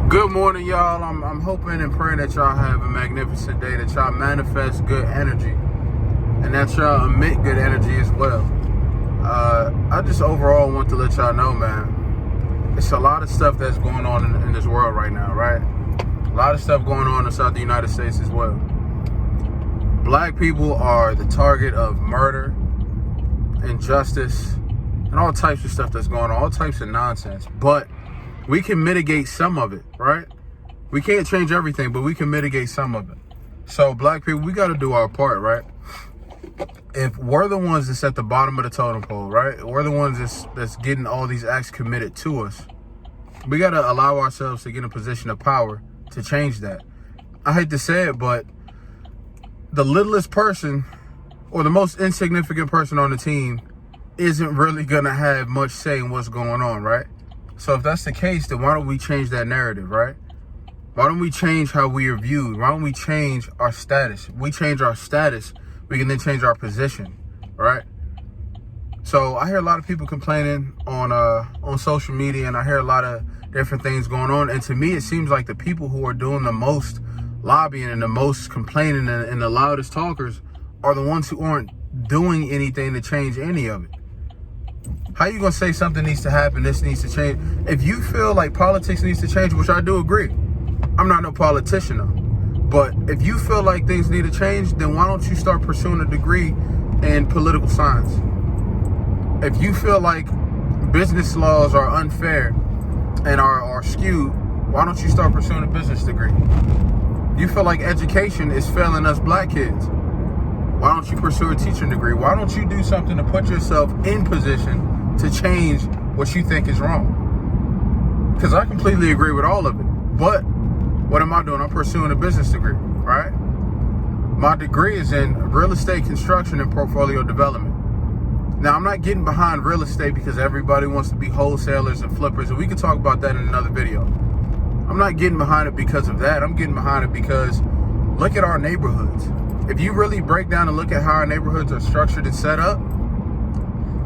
Good morning, y'all. I'm hoping and praying that y'all have a magnificent day, that y'all manifest good energy, and that y'all emit good energy as well. I just overall want to let y'all know, man, it's a lot of stuff that's going on in this world right now, right? A lot of stuff going on inside the United States as well. Black people are the target of murder, injustice, and all types of stuff that's going on, all types of nonsense. But we can mitigate some of it, right? We can't change everything, but we can mitigate some of it. So black people, we got to do our part, right? If we're the ones that's at the bottom of the totem pole, right? We're the ones that's getting all these acts committed to us. We got to allow ourselves to get in a position of power to change that. I hate to say it, but the littlest person or the most insignificant person on the team isn't really going to have much say in what's going on, right? So if that's the case, then why don't we change that narrative, right? Why don't we change how we are viewed? Why don't we change our status? We change our status, we can then change our position, right? So I hear a lot of people complaining on social media, and I hear a lot of different things going on. And to me, it seems like the people who are doing the most lobbying and the most complaining and the loudest talkers are the ones who aren't doing anything to change any of it. How you gonna say something needs to happen, this needs to change? If you feel like politics needs to change, which I do agree, I'm not no politician though, but if you feel like things need to change, then why don't you start pursuing a degree in political science? If you feel like business laws are unfair and are skewed, why don't you start pursuing a business degree? You feel like education is failing us black kids, why don't you pursue a teaching degree? Why don't you do something to put yourself in position to change what you think is wrong? Because I completely agree with all of it. But what am I doing? I'm pursuing a business degree, right? My degree is in real estate construction and portfolio development. Now, I'm not getting behind real estate because everybody wants to be wholesalers and flippers, and we can talk about that in another video. I'm not getting behind it because of that. I'm getting behind it because look at our neighborhoods. If you really break down and look at how our neighborhoods are structured and set up,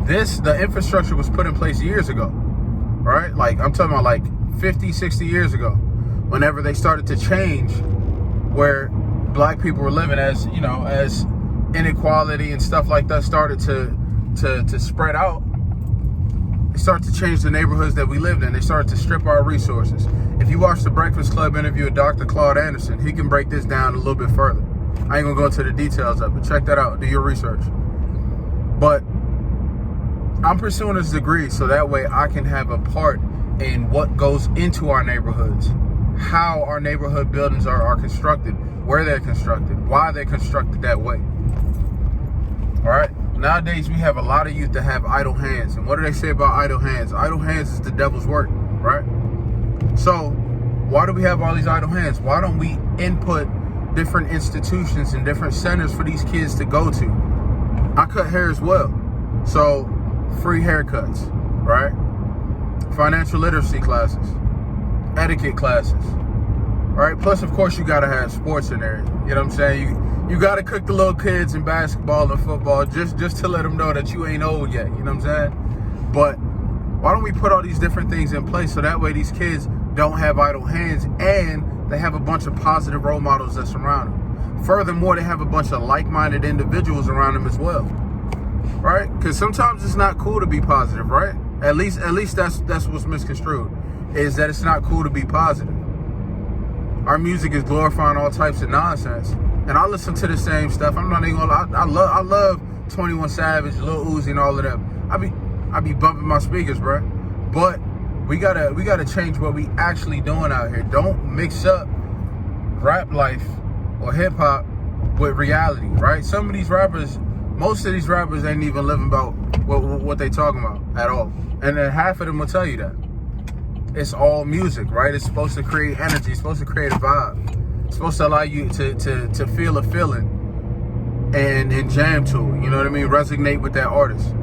the infrastructure was put in place years ago, right? Like, I'm talking about like 50, 60 years ago, whenever they started to change where black people were living, as, you know, as inequality and stuff like that started to spread out. They started to change the neighborhoods that we lived in. They started to strip our resources. If you watch the Breakfast Club interview with Dr. Claude Anderson, he can break this down a little bit further. I ain't gonna go into the details of it. Check that out. Do your research. But I'm pursuing this degree so that way I can have a part in what goes into our neighborhoods, how our neighborhood buildings are constructed, where they're constructed, why they're constructed that way. All right. Nowadays, we have a lot of youth that have idle hands. And what do they say about idle hands? Idle hands is the devil's work, right? So why do we have all these idle hands? Why don't we input different institutions and different centers for these kids to go to? I cut hair as well. So free haircuts, right? Financial literacy classes, etiquette classes, right? Plus, of course, you got to have sports in there. You know what I'm saying? You got to cook the little kids in basketball and football just to let them know that you ain't old yet. You know what I'm saying? But why don't we put all these different things in place so that way these kids don't have idle hands and they have a bunch of positive role models that surround them. Furthermore, they have a bunch of like-minded individuals around them as well, right? Because sometimes it's not cool to be positive, right? At least that's what's misconstrued, is that it's not cool to be positive. Our music is glorifying all types of nonsense, and I listen to the same stuff. I'm not even gonna lie. I love 21 Savage, Lil Uzi, and all of them. I be bumping my speakers, bro. But we gotta change what we actually doing out here. Don't mix up rap life or hip hop with reality, right? Most of these rappers ain't even living about what they talking about at all. And then half of them will tell you that. It's all music, right? It's supposed to create energy. It's supposed to create a vibe. It's supposed to allow you to feel a feeling and jam to it. You know what I mean? Resonate with that artist.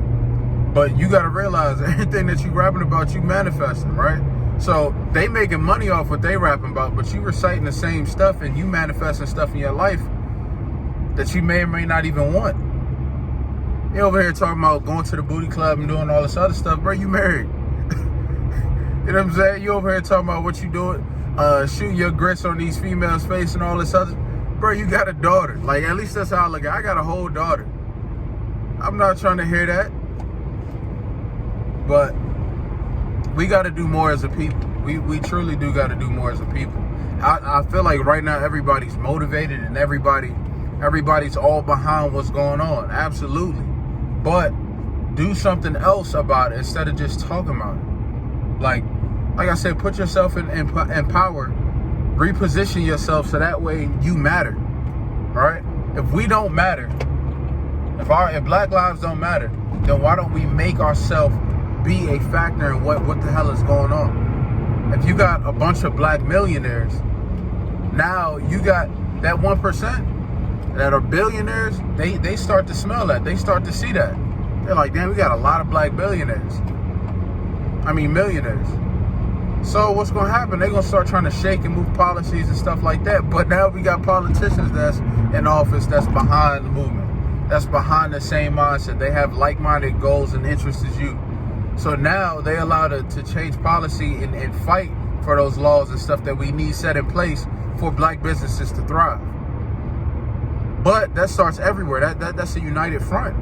But you got to realize everything that you rapping about, you manifesting, right? So they making money off what they rapping about, but you reciting the same stuff and you manifesting stuff in your life that you may or may not even want. You over here talking about going to the booty club and doing all this other stuff, bro. You married. You know what I'm saying? You over here talking about what you doing, shooting your grits on these females' face and all this other. Bro, you got a daughter. Like, at least that's how I look at it. I got a whole daughter. I'm not trying to hear that. But we got to do more as a people. We truly do got to do more as a people. I feel like right now everybody's motivated and everybody's all behind what's going on. Absolutely. But do something else about it instead of just talking about it. Like I said, put yourself in power. Reposition yourself so that way you matter. Right? If we don't matter, if Black lives don't matter, then why don't we make ourselves be a factor in what the hell is going on? If you got a bunch of black millionaires, now you got that 1% that are billionaires, they start to smell that. They start to see that. They're like, damn, we got a lot of black millionaires. So what's going to happen? They're going to start trying to shake and move policies and stuff like that. But now we got politicians that's in office that's behind the movement, that's behind the same mindset. They have like-minded goals and interests as you. So now they allow to change policy and fight for those laws and stuff that we need set in place for black businesses to thrive. But that starts everywhere. That's a united front.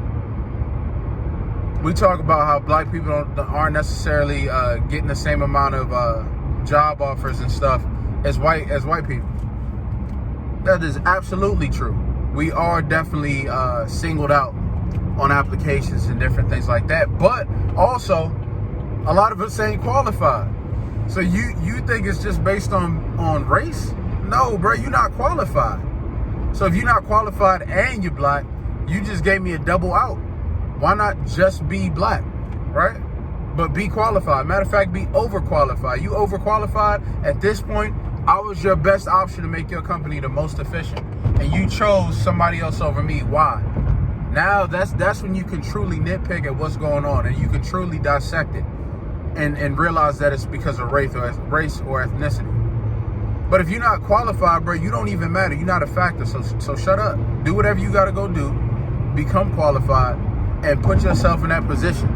We talk about how black people aren't necessarily getting the same amount of job offers and stuff as white people. That is absolutely true. We are definitely singled out on applications and different things like that. But also, a lot of us ain't qualified. So you think it's just based on race? No, bro, you're not qualified. So if you're not qualified and you're black, you just gave me a double out. Why not just be black, right? But be qualified. Matter of fact, be overqualified. You overqualified, at this point, I was your best option to make your company the most efficient. And you chose somebody else over me. Why? Now that's when you can truly nitpick at what's going on and you can truly dissect it and realize that it's because of race or ethnicity. But if you're not qualified, bro, you don't even matter. You're not a factor. So shut up. Do whatever you got to go do. Become qualified and put yourself in that position.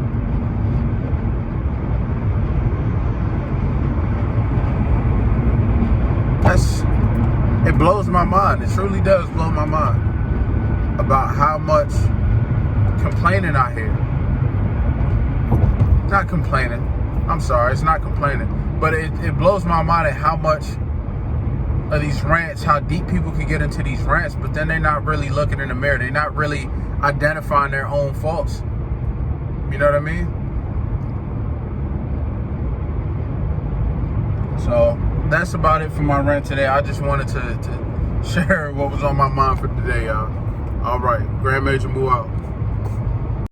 It blows my mind. It truly does blow my mind about how much complaining I hear. Not complaining. I'm sorry, it's not complaining. But it blows my mind at how much of these rants, how deep people can get into these rants, but then they're not really looking in the mirror. They're not really identifying their own faults. You know what I mean? So that's about it for my rant today. I just wanted to share what was on my mind for today, y'all. All right, Grand Major, move out.